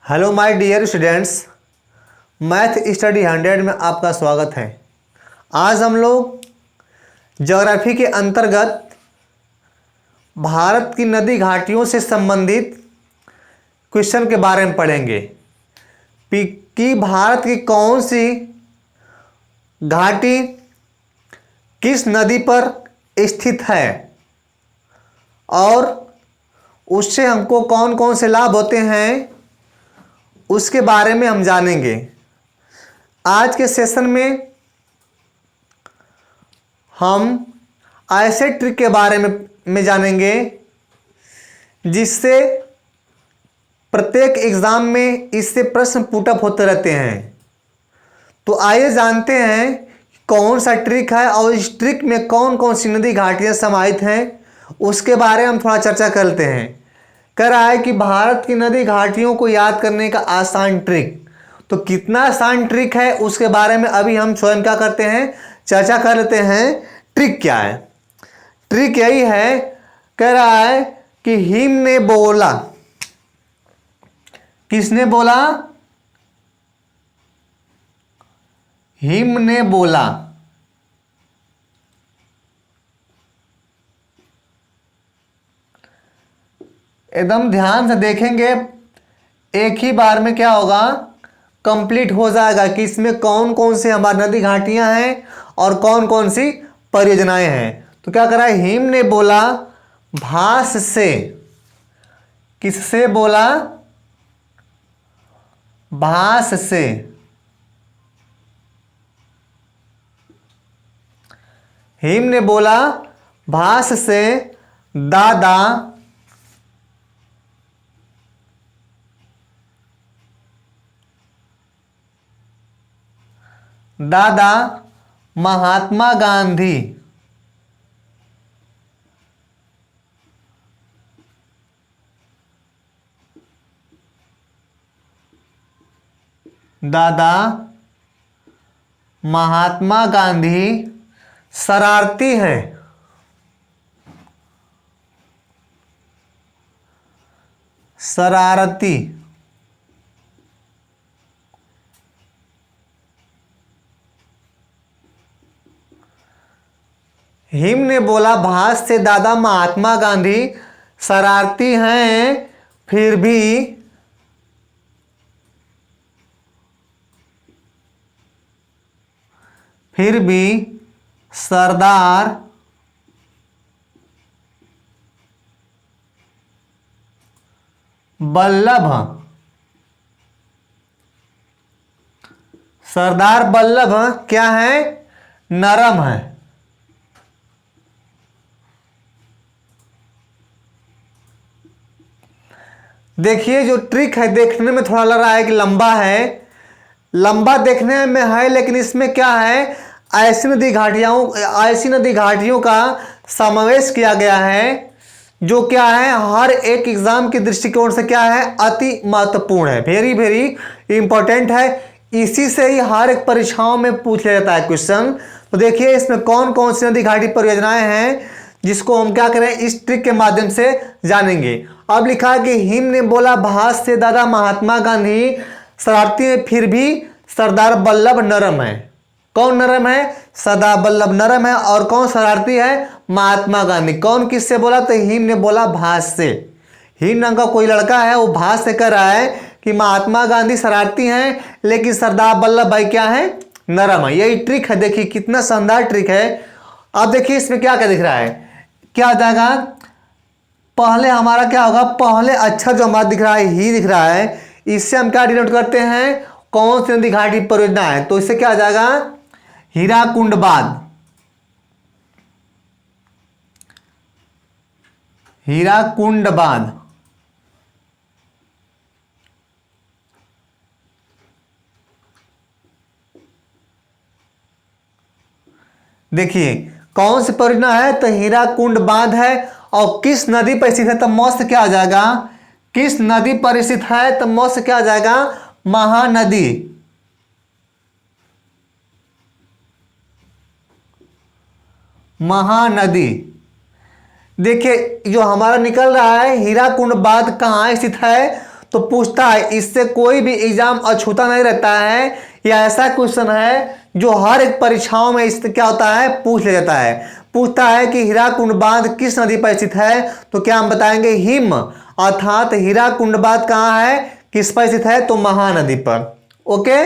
Hello my dear students, math study 100 में आपका स्वागत है। आज हम लोग ज्योग्राफी के अंतर्गत भारत की नदी घाटियों से संबंधित क्वेश्चन के बारे में पढ़ेंगे कि भारत की कौन सी घाटी किस नदी पर स्थित है और उससे हमको कौन कौन से लाभ होते हैं उसके बारे में हम जानेंगे। आज के सेशन में हम ऐसे ट्रिक के बारे में जानेंगे जिससे प्रत्येक एग्जाम में इससे प्रश्न पुटअप होते रहते हैं। तो आइए जानते हैं कौन सा ट्रिक है और इस ट्रिक में कौन कौन सी नदी घाटियां समाहित हैं उसके बारे में हम थोड़ा चर्चा करते हैं। कह रहा है कि भारत की नदी घाटियों को याद करने का आसान ट्रिक। तो कितना आसान ट्रिक है उसके बारे में अभी हम स्वयं क्या करते हैं, चर्चा कर लेते हैं। ट्रिक क्या है? ट्रिक यही है, कह रहा है कि हिम ने बोला। किसने बोला? हिम ने बोला। एकदम ध्यान से देखेंगे, एक ही बार में क्या होगा, कंप्लीट हो जाएगा कि इसमें कौन कौन से हमारी नदी घाटियां हैं और कौन कौन सी परियोजनाएं हैं। तो क्या करा है, हिम ने बोला भास से। किससे बोला? भास से। हिम ने बोला भास से दादा दादा महात्मा गांधी दादा महात्मा गांधी शरारती हैं। शरारती। हिम ने बोला भास से दादा महात्मा गांधी शरारती हैं, फिर भी सरदार वल्लभ क्या है? नरम है। देखिए जो ट्रिक है, देखने में थोड़ा लग रहा है कि लंबा है, लंबा देखने में है, लेकिन इसमें क्या है, ऐसी नदी घाटियों का समावेश किया गया है जो क्या है, हर एक एग्जाम के दृष्टिकोण से क्या है, अति महत्वपूर्ण है, वेरी वेरी इंपॉर्टेंट है। इसी से ही हर एक परीक्षाओं में पूछ लिया जाता है क्वेश्चन। तो देखिए इसमें कौन कौन सी नदी घाटी परियोजनाएं हैं जिसको हम क्या करें, इस ट्रिक के माध्यम से जानेंगे। अब लिखा है कि हिम ने बोला भास से दादा महात्मा गांधी शरारती है, फिर भी सरदार वल्लभ नरम है। कौन नरम है? सरदार वल्लभ नरम है। और कौन शरारती है? महात्मा गांधी। कौन किससे बोला? तो हिम ने बोला भास से। हिम नाम का कोई लड़का है, वो भास से कह रहा है कि महात्मा गांधी शरारती हैं, लेकिन सरदार वल्लभ भाई क्या है? नरम है। यही ट्रिक है। देखिए कितना शानदार ट्रिक है। अब देखिए इसमें क्या क्या दिख रहा है, क्या हो जाएगा, पहले हमारा क्या होगा, पहले अक्षर जो हमारा दिख रहा है ही दिख रहा है, इससे हम क्या डिनोट करते हैं, कौन सी नदी घाटी परियोजना है। तो इससे क्या आ जाएगा, हीराकुंड बांध। हीराकुंड बांध। देखिए कौन सी परियोजना है, तो हीराकुंड बांध है। और किस नदी पर स्थित है, तो मौत क्या आ जाएगा, किस नदी पर स्थित है, तो मौत क्या आ जाएगा, महानदी। महानदी। देखिए जो हमारा निकल रहा है हीराकुंड बांध कहाँ स्थित है, तो पूछता है, इससे कोई भी एग्जाम अछूता नहीं रहता है। यह ऐसा क्वेश्चन है जो हर एक परीक्षाओं में इस क्या होता है, पूछ लिया जाता है। पूछता है कि हीराकुंड बांध किस नदी पर स्थित है, तो क्या हम बताएंगे, हिम। अर्थात हीराकुंड बांध कहाँ है, किस पर स्थित है, तो महानदी पर। ओके,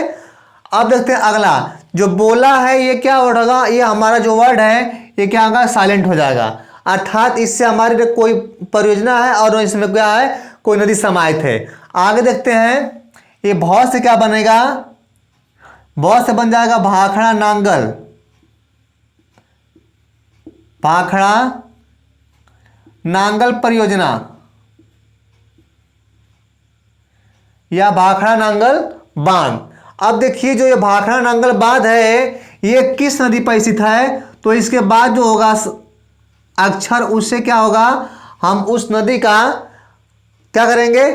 अब देखते हैं अगला जो बोला है, ये क्या वर्ड होगा, ये हमारा जो वर्ड है ये क्या होगा, साइलेंट हो जाएगा। अर्थात इससे हमारी कोई परियोजना है और इसमें क्या है, कोई नदी समाहित है। आगे देखते हैं, ये बहुत से क्या बनेगा, बहुत से बन जाएगा भाखड़ा नांगल। भाखड़ा नांगल परियोजना या भाखड़ा नांगल बांध। अब देखिए जो ये भाखड़ा नांगल बांध है ये किस नदी पर स्थित है, तो इसके बाद जो होगा अक्षर उससे क्या होगा, हम उस नदी का क्या करेंगे,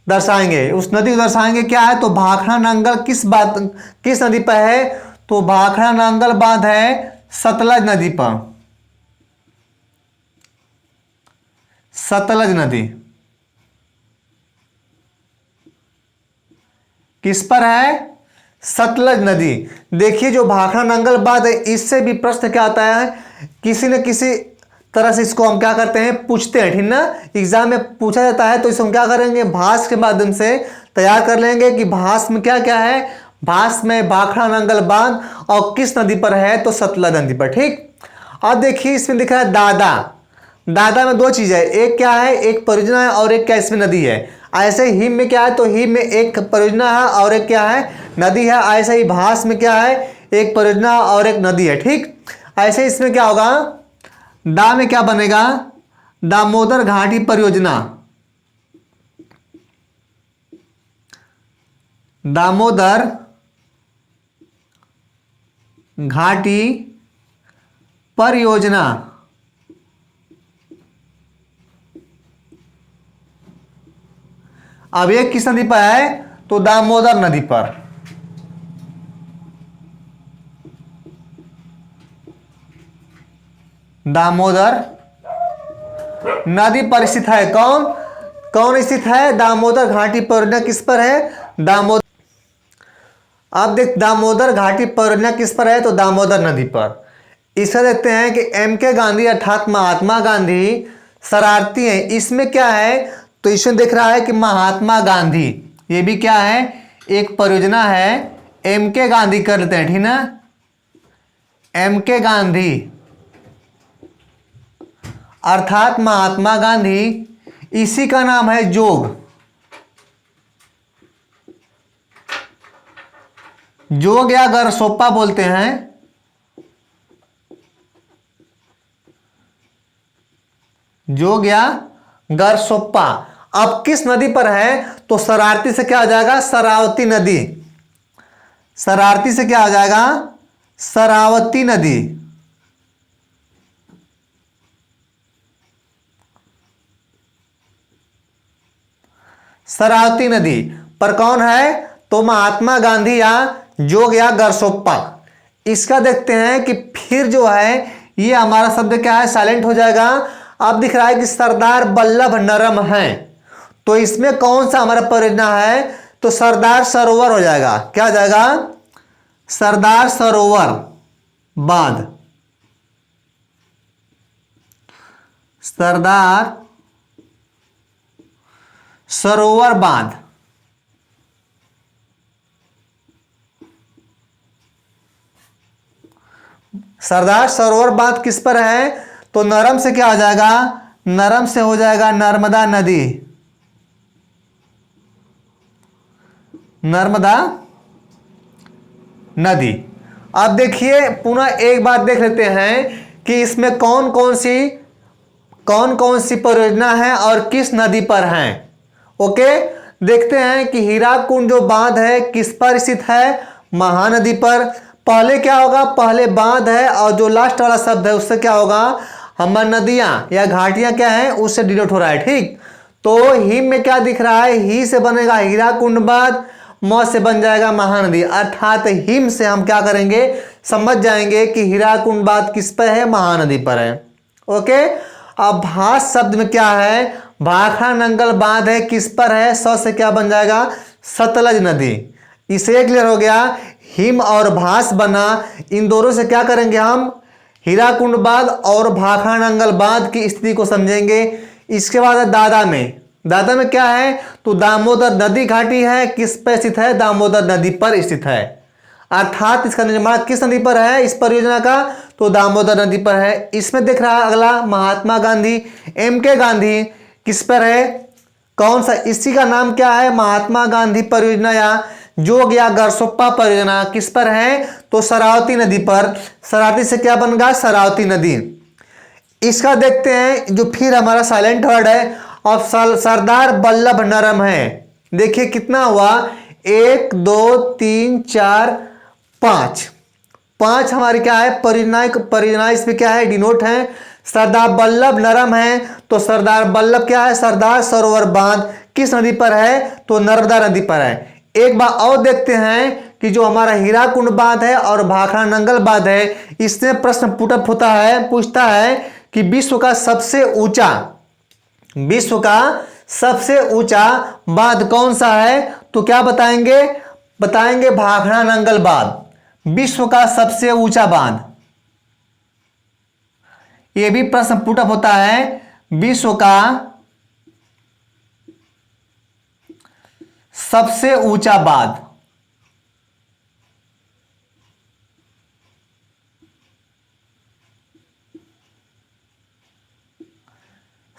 दर्शाएंगे। उस नदी को दर्शाएंगे क्या है, तो भाखड़ा नांगल किस नदी पर है, तो भाखड़ा नांगल बांध है सतलज नदी पर। सतलज नदी किस पर है, सतलज नदी। देखिए जो भाखड़ा नांगल बांध है इससे भी प्रश्न क्या आता है, किसी न किसी तरह से इसको हम क्या करते हैं, पूछते हैं, ठीक ना। एग्जाम में पूछा जाता है तो इसको हम क्या करेंगे, भाष के माध्यम से तैयार कर लेंगे कि भाष में क्या क्या है, भाष में भाखड़ा नांगल बांध और किस नदी पर है, तो सतलज नदी पर। ठीक, अब देखिए इसमें दिख रहा है दादा। दादा में दो चीज है, एक क्या है, एक परियोजना है और एक क्या इसमें नदी है। ऐसे हिम में क्या है, तो हिम में एक परियोजना है और एक क्या है, नदी है। ऐसे ही भाष में क्या है, एक परियोजना और एक नदी है। ठीक, ऐसे इसमें क्या होगा, दा में क्या बनेगा, दामोदर घाटी परियोजना। दामोदर घाटी परियोजना। अब ये किस नदी पर है, तो दामोदर नदी पर। दामोदर नदी पर स्थित है। कौन कौन स्थित है, दामोदर घाटी परियोजना किस पर है, दामोदर। अब देख दामोदर घाटी परियोजना किस पर है, तो दामोदर नदी पर। इसे देखते हैं कि M.K. गांधी अर्थात महात्मा गांधी शरारती हैं। इसमें क्या है, तो इसमें देख रहा है कि महात्मा गांधी, ये भी क्या है, एक परियोजना है। M.K. गांधी कर लेते हैं, ठीक ना। M.K. गांधी अर्थात महात्मा गांधी, इसी का नाम है जोग। जोग या गरसोप्पा बोलते हैं। जोग या गरसोप्पा। अब किस नदी पर है, तो शरारती से क्या हो जाएगा, शरावती नदी। शरारती से क्या हो जाएगा, शरावती नदी। शरावती नदी पर कौन है, तो महात्मा गांधी या जोग या गरसोप्पा। इसका देखते हैं कि फिर जो है ये हमारा शब्द क्या है, साइलेंट हो जाएगा। अब दिख रहा है कि सरदार वल्लभ नरम है, तो इसमें कौन सा हमारा परियोजना है, तो सरदार सरोवर हो जाएगा। क्या हो जाएगा, सरदार सरोवर बांध। सरदार सरोवर बांध। सरदार सरोवर बांध किस पर है, तो नरम से क्या हो जाएगा, नरम से हो जाएगा नर्मदा नदी। नर्मदा नदी। अब देखिए पुनः एक बात देख लेते हैं कि इसमें कौन कौन सी परियोजना है और किस नदी पर है। ओके, देखते हैं कि हीराकुंड जो बांध है किस पर स्थित है, महानदी पर। पहले क्या होगा, पहले बांध है और जो लास्ट वाला शब्द है उससे क्या होगा, हमारी नदियां या घाटियां क्या है उससे डिनोट हो रहा है। ठीक, तो हिम में क्या दिख रहा है, ही से बनेगा हीराकुंड बांध, म से बन जाएगा महानदी। अर्थात हिम से हम क्या करेंगे, समझ जाएंगे कि हीराकुंड बांध किस पर है, महानदी पर है। ओके, अब भाष शब्द में क्या है, भाखड़ा नंगल बांध है किस पर है, से क्या बन जाएगा, सतलज नदी। इसे क्लियर हो गया। हिम और भास बना, इन दोनों से क्या करेंगे हम, हीराकुंड बांध और भाखड़ा नंगल बांध की स्थिति को समझेंगे। इसके बाद है दादा में क्या है, तो दामोदर नदी घाटी है, किस पर स्थित है, दामोदर नदी पर स्थित है। अर्थात इसका निर्माण किस नदी पर है, इस परियोजना का, तो दामोदर नदी पर है। इसमें दिख रहा है अगला महात्मा गांधी, MK गांधी किस पर है, कौन सा, इसी का नाम क्या है, महात्मा गांधी परियोजना या जोग या गरसोप्पा परियोजना किस पर है, तो शरावती नदी पर। शरावती से क्या बन गया, शरावती नदी। इसका देखते हैं जो फिर हमारा साइलेंट वर्ड है, और सरदार वल्लभ नरम है। देखिए कितना हुआ, 1 2 3 4 5 हमारी क्या है, परियोजना इसमें क्या है, डिनोट है। सरदार वल्लभ नरम है, तो सरदार वल्लभ क्या है, सरदार सरोवर बांध किस नदी पर है, तो नर्मदा नदी पर है। एक बार और देखते हैं कि जो हमारा हीराकुंड बांध है और भाखड़ा नंगल बांध है, इसमें प्रश्न पूछता है कि विश्व का सबसे ऊंचा बांध कौन सा है, तो क्या बताएंगे भाखड़ा नंगल बांध विश्व का सबसे ऊंचा बांध। यह भी प्रश्न पुट अप होता है, विश्व का सबसे ऊंचा बांध।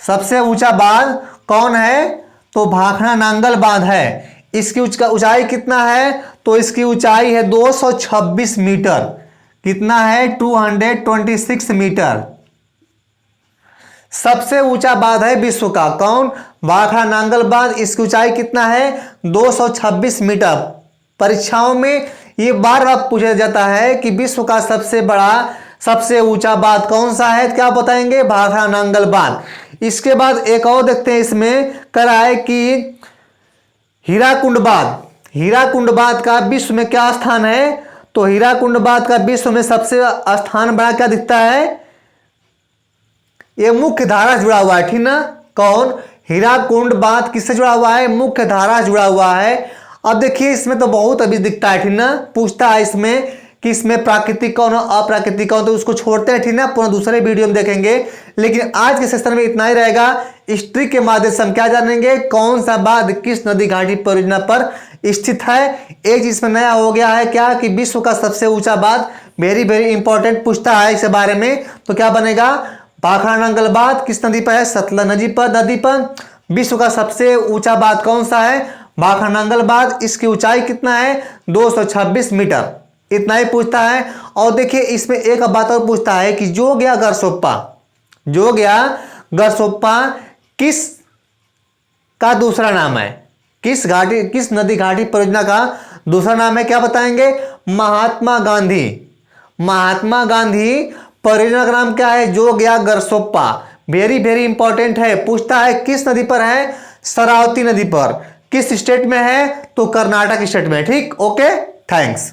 सबसे ऊंचा बांध कौन है, तो भाखड़ा नंगल बांध है। इसकी ऊंचाई कितना है, तो इसकी ऊंचाई है 226 मीटर। कितना है, 226 मीटर। सबसे ऊंचा बांध है विश्व का, कौन, भाखड़ा नंगल बांध। इसकी ऊंचाई कितना है, 226 मीटर। परीक्षाओं में ये बार बार पूछा जाता है कि विश्व का सबसे ऊंचा बांध कौन सा है, क्या बताएंगे, भाखड़ा नंगल बांध। इसके बाद एक और देखते हैं, इसमें करा है कि हीराकुंड बांध का विश्व में क्या स्थान है, तो हीराकुंड बांध का विश्व में सबसे स्थान बड़ा क्या दिखता है, ये मुख्य धारा से जुड़ा हुआ है, ठीक ना। कौन, हीराकुंड बांध किससे जुड़ा हुआ है, मुख्य धारा से जुड़ा हुआ है। अब देखिए इसमें तो बहुत अभी दिखता है, ठीक ना। पूछता है इसमें कि इसमें प्राकृतिक कौन है, अप्राकृतिक कौन, तो उसको छोड़ते हैं, ठीक ना, पूरा दूसरे वीडियो में देखेंगे। लेकिन आज के सेशन में इतना ही रहेगा। इस ट्रिक के माध्यम से हम क्या जानेंगे, कौन सा बांध किस नदी घाटी परियोजना पर स्थित है। एक चीज में नया हो गया है क्या, कि विश्व का सबसे ऊंचा बांध, वेरी वेरी इंपॉर्टेंट पूछता है इस बारे में, तो क्या बनेगा, भाखड़ा नंगल बांध किस नदी पर है, सतलज नदी पर। विश्व का सबसे ऊंचा बांध कौन सा है, भाखड़ा नंगल बांध। इसकी ऊंचाई कितना है, 226 मीटर। इतना ही पूछता है। और देखिए इसमें एक बात और पूछता है कि जोग या गरसोप्पा किस का दूसरा नाम है, किस नदी घाटी परियोजना का दूसरा नाम है, क्या बताएंगे, महात्मा गांधी परियोजना का नाम क्या है, जोग या गरसोप्पा। वेरी वेरी इंपॉर्टेंट है। पूछता है किस नदी पर है, शरावती नदी पर। किस स्टेट में है, तो कर्नाटक स्टेट में। ठीक, ओके, थैंक्स।